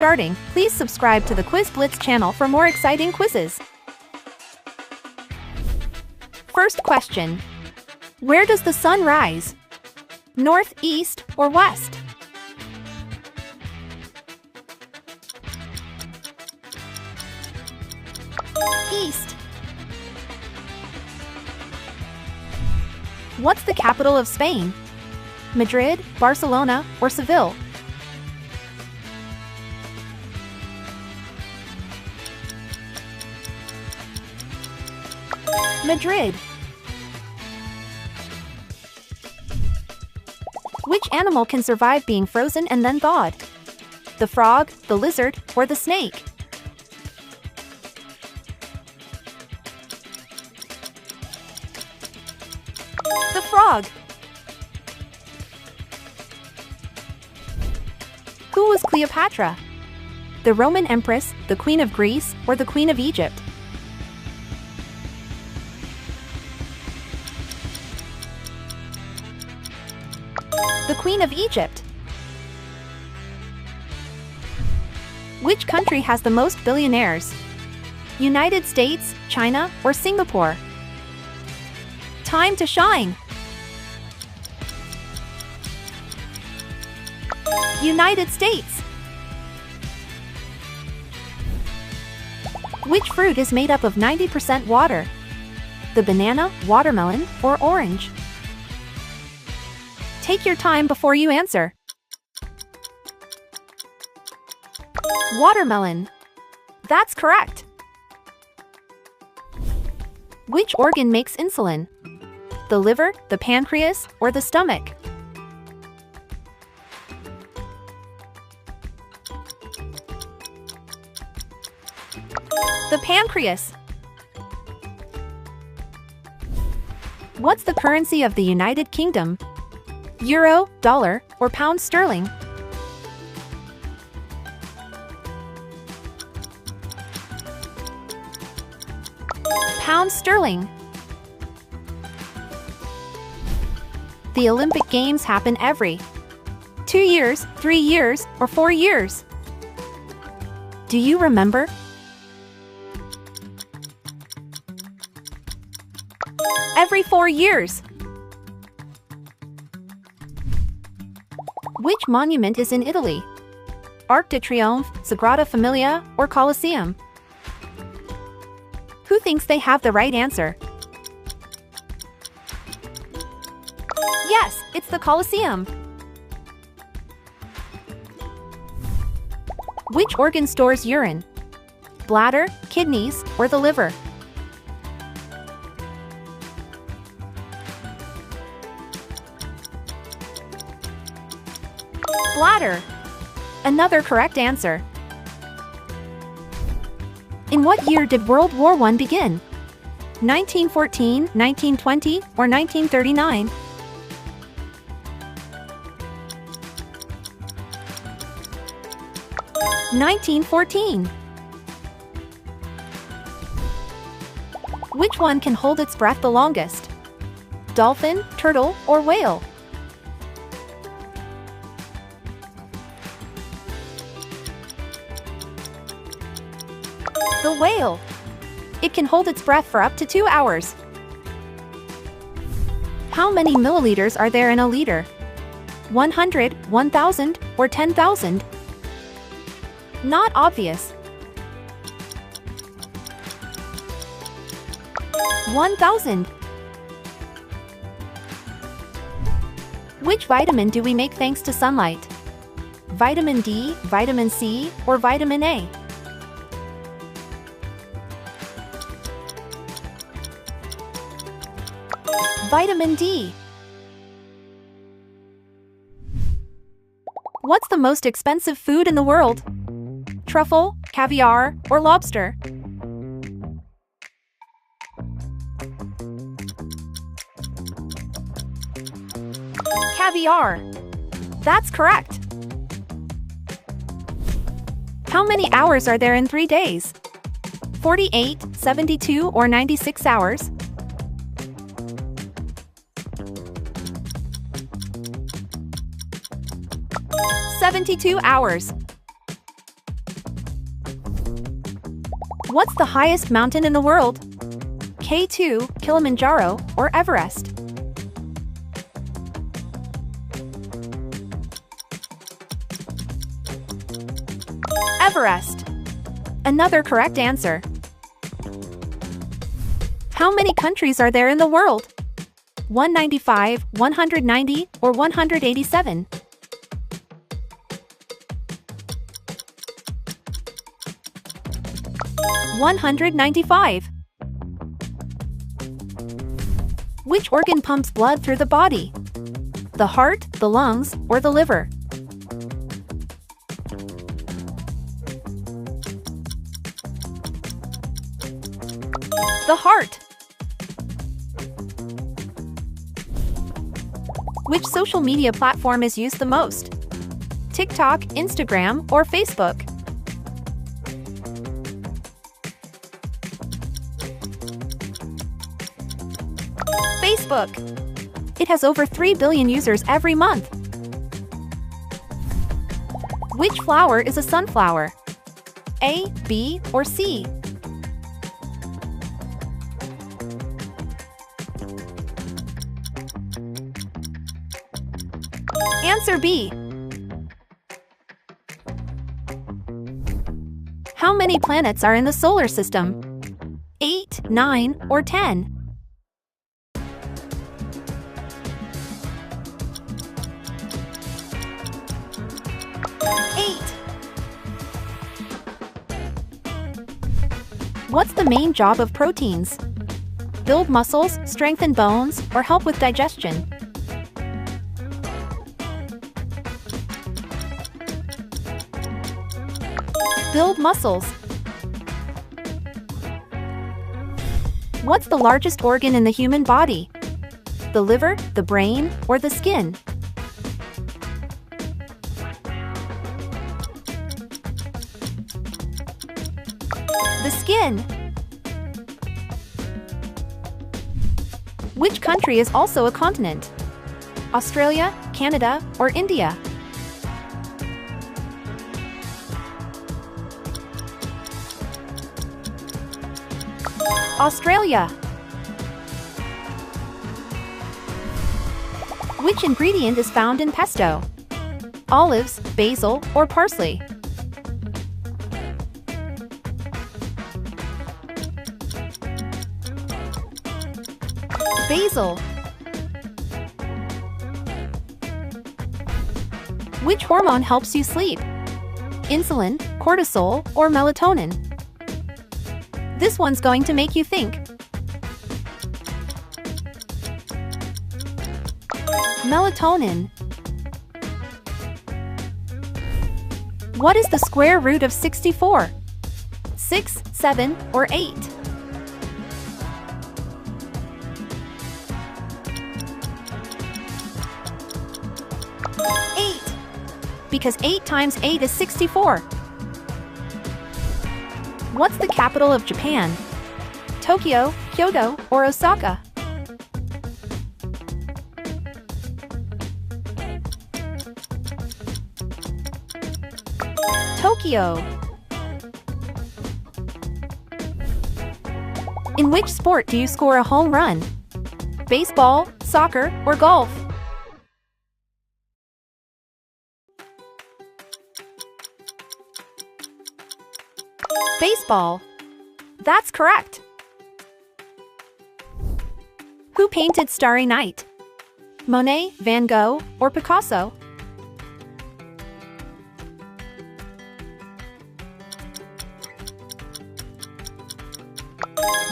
Starting, please subscribe to the Quiz Blitz channel for more exciting quizzes. First question. Where does the sun rise? North, east, or west? East. What's the capital of Spain? Madrid, Barcelona, or Seville? Madrid. Which animal can survive being frozen and then thawed? The frog, the lizard, or the snake? The frog. Who was Cleopatra? The Roman Empress, the Queen of Greece, or the Queen of Egypt? The Queen of Egypt. Which country has the most billionaires? United States, China, or Singapore? Time to shine! United States. Which fruit is made up of 90% water? The banana, watermelon, or orange? Take your time before you answer. Watermelon. That's correct. Which organ makes insulin? The liver, the pancreas, or the stomach? The pancreas. What's the currency of the United Kingdom? Euro, dollar, or pound sterling? Pound sterling. The Olympic Games happen every 2 years, 3 years, or 4 years. Do you remember? Every 4 years. Which monument is in Italy? Arc de Triomphe, Sagrada Familia, or Colosseum? Who thinks they have the right answer? Yes, it's the Colosseum. Which organ stores urine? Bladder, kidneys, or the liver? Bladder. Another correct answer. In what year did World War I begin? 1914, 1920, or 1939? (1914). Which one can hold its breath the longest? Dolphin, turtle, or whale? The whale. It can hold its breath for up to 2 hours. How many milliliters are there in a liter? 100, 1,000, or 10,000? Not obvious. 1,000. Which vitamin do we make thanks to sunlight? Vitamin D, vitamin C, or vitamin A? Vitamin D. What's the most expensive food in the world? Truffle, caviar, or lobster? Caviar. That's correct. How many hours are there in 3 days? 48, 72, or 96 hours? 72 hours. What's the highest mountain in the world? K2, Kilimanjaro, or Everest? Everest. Another correct answer. How many countries are there in the world? 195, 190, or 187? $195. Which organ pumps blood through the body? The heart, the lungs, or the liver? The heart. Which social media platform is used the most? TikTok, Instagram, or Facebook? Facebook. It has over 3 billion users every month. Which flower is a sunflower? A, B, or C? Answer B. How many planets are in the solar system? 8, 9, or 10? 8. What's the main job of proteins? Build muscles, strengthen bones, or help with digestion? Build muscles. What's the largest organ in the human body? The liver, the brain, or the skin? The skin. Which country is also a continent? Australia, Canada, or India? Australia. Which ingredient is found in pesto? Olives, basil, or parsley? Basil. Which hormone helps you sleep? Insulin, cortisol, or melatonin? This one's going to make you think. Melatonin. What is the square root of 64? 6, 7, or 8? 8. Because 8 times 8 is 64. What's the capital of Japan? Tokyo, Kyoto, or Osaka? Tokyo. In which sport do you score a home run? Baseball, soccer, or golf? Baseball. That's correct. Who painted Starry Night? Monet, Van Gogh, or Picasso?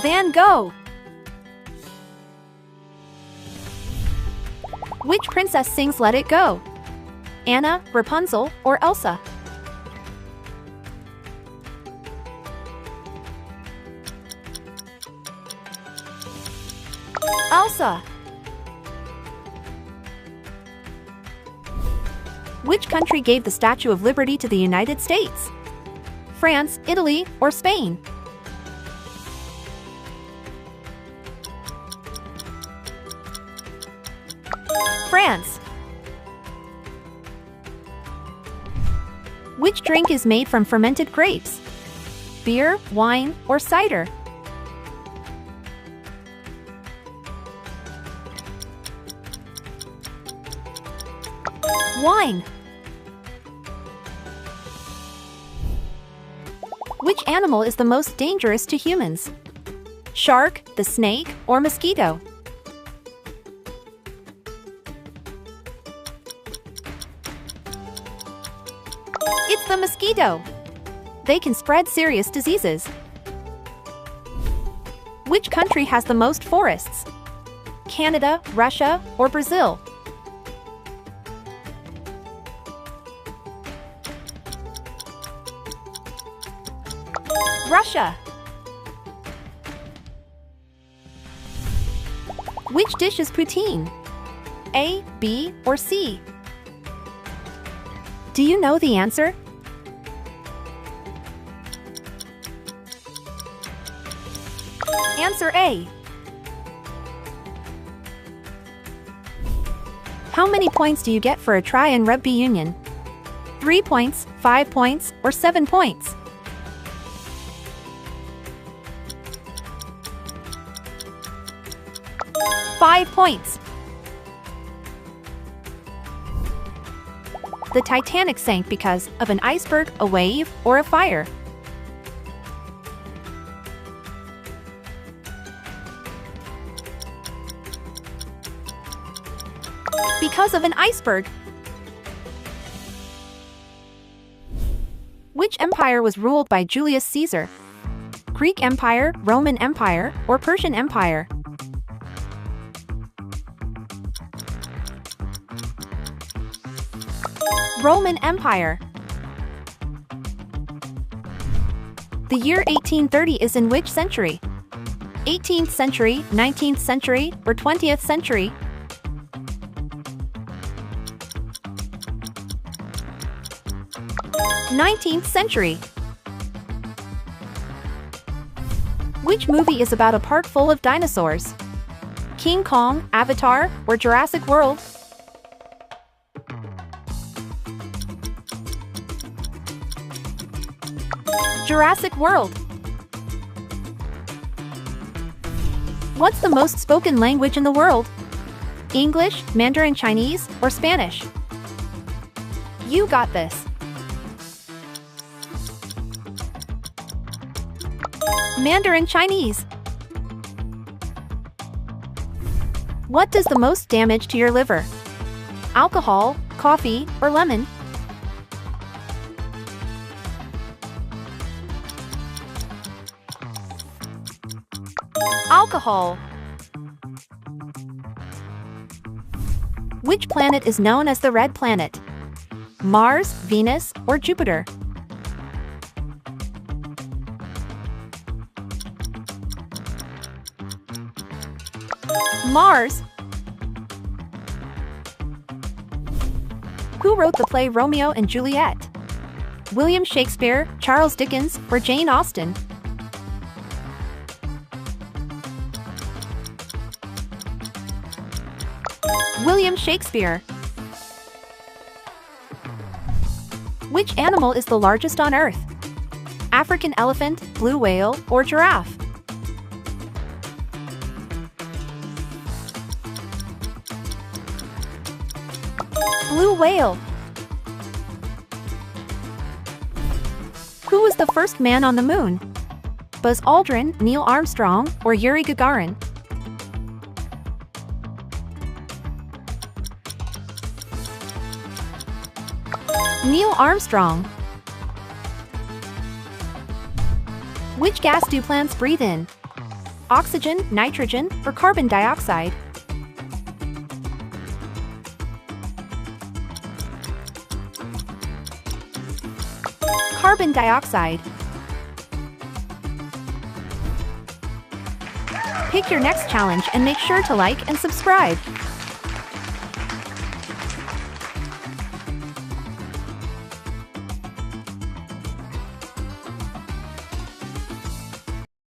Van Gogh. Which princess sings Let It Go? Anna, Rapunzel, or Elsa? Elsa. Which country gave the Statue of Liberty to the United States? France, Italy, or Spain? France. Which drink is made from fermented grapes? beer, wine, or cider? Wine. Which animal is the most dangerous to humans? Shark, the snake, or mosquito? It's the mosquito. They can spread serious diseases. Which country has the most forests? Canada, Russia, or Brazil? Russia. Which dish is poutine? A, B, or C? Do you know the answer? Answer A. How many points do you get for a try in rugby union? 3 points, 5 points, or 7 points? Five points. The Titanic sank because of an iceberg, a wave, or a fire. Because of an iceberg. Which empire was ruled by Julius Caesar? Greek Empire, Roman Empire, or Persian Empire? Roman Empire. The year 1830 is in which century? 18th century, 19th century, or 20th century? Nineteenth century. Which movie is about a park full of dinosaurs? King Kong, Avatar, or Jurassic World? Jurassic World. What's the most spoken language in the world? English, Mandarin Chinese, or Spanish? You got this. Mandarin Chinese. What does the most damage to your liver? Alcohol, coffee, or lemon? Alcohol. Which planet is known as the Red Planet? Mars, Venus, or Jupiter? Mars. Who wrote the play Romeo and Juliet? William Shakespeare, Charles Dickens, or Jane Austen? William Shakespeare. Which animal is the largest on Earth? African elephant, blue whale, or giraffe? Blue whale. Who was the first man on the moon? Buzz Aldrin, Neil Armstrong, or Yuri Gagarin? Neil Armstrong. Which gas do plants breathe in? Oxygen, nitrogen, or carbon dioxide? Carbon dioxide. Pick your next challenge and make sure to like and subscribe.